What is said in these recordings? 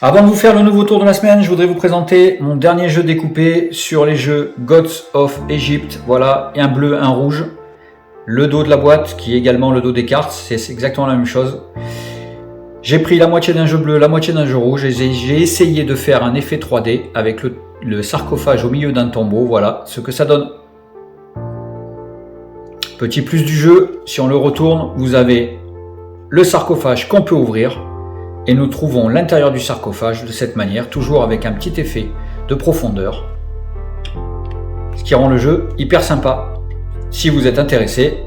Avant de vous faire le nouveau tour de la semaine, je voudrais vous présenter mon dernier jeu découpé sur les jeux Gods of Egypt. Voilà, un bleu, un rouge. Le dos de la boîte qui est également le dos des cartes, c'est exactement la même chose. J'ai pris la moitié d'un jeu bleu, la moitié d'un jeu rouge et j'ai essayé de faire un effet 3D avec le sarcophage au milieu d'un tombeau. Voilà ce que ça donne. Petit plus du jeu, si on le retourne, vous avez le sarcophage qu'on peut ouvrir. Et nous trouvons l'intérieur du sarcophage de cette manière, toujours avec un petit effet de profondeur. Ce qui rend le jeu hyper sympa. Si vous êtes intéressé,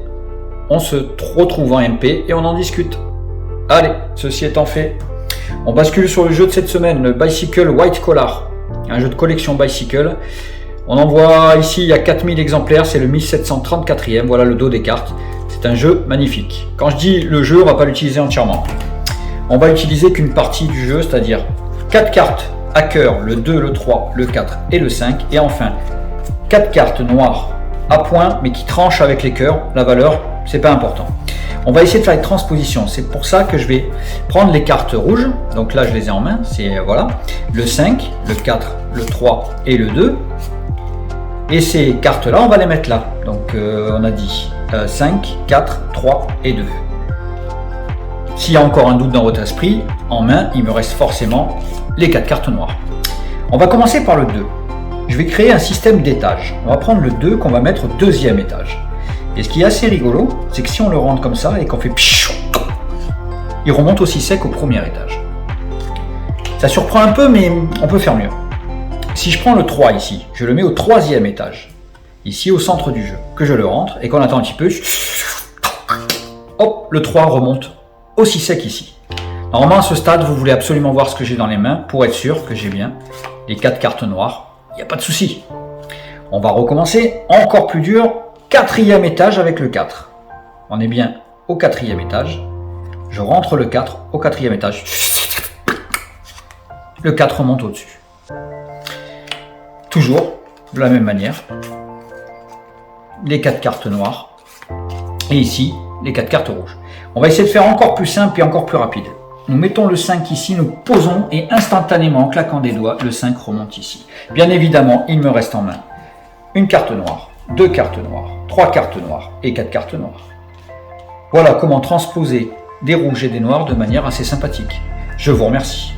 on se retrouve en MP et on en discute. Allez, ceci étant fait, on bascule sur le jeu de cette semaine, le Bicycle White Collar. Un jeu de collection Bicycle. On en voit ici, il y a 4000 exemplaires, c'est le 1734e, voilà le dos des cartes. C'est un jeu magnifique. Quand je dis le jeu, on ne va pas l'utiliser entièrement. On va utiliser qu'une partie du jeu, c'est-à-dire 4 cartes à cœur, le 2, le 3, le 4 et le 5. Et enfin, 4 cartes noires à points, mais qui tranchent avec les cœurs. La valeur, c'est pas important. On va essayer de faire une transposition. C'est pour ça que je vais prendre les cartes rouges. Donc là, je les ai en main. C'est voilà, le 5, le 4, le 3 et le 2. Et ces cartes-là, on va les mettre là. Donc on a dit 5, 4, 3 et 2. S'il y a encore un doute dans votre esprit, en main, il me reste forcément les 4 cartes noires. On va commencer par le 2. Je vais créer un système d'étages. On va prendre le 2 qu'on va mettre au deuxième étage. Et ce qui est assez rigolo, c'est que si on le rentre comme ça et qu'on fait pshou, il remonte aussi sec au premier étage. Ça surprend un peu, mais on peut faire mieux. Si je prends le 3 ici, je le mets au troisième étage, ici au centre du jeu, que je le rentre et qu'on attend un petit peu, hop, le 3 remonte aussi sec ici. Normalement à ce stade vous voulez absolument voir ce que j'ai dans les mains pour être sûr que j'ai bien les 4 cartes noires, il n'y a pas de souci. On va recommencer, encore plus dur, 4e étage avec le 4. On est bien au 4e étage, je rentre le 4 au 4e étage, le 4 remonte au-dessus. Toujours de la même manière, les 4 cartes noires et ici les 4 cartes rouges. On va essayer de faire encore plus simple et encore plus rapide. Nous mettons le 5 ici, nous posons et instantanément, en claquant des doigts, le 5 remonte ici. Bien évidemment, il me reste en main une carte noire, 2 cartes noires, 3 cartes noires et 4 cartes noires. Voilà comment transposer des rouges et des noirs de manière assez sympathique. Je vous remercie.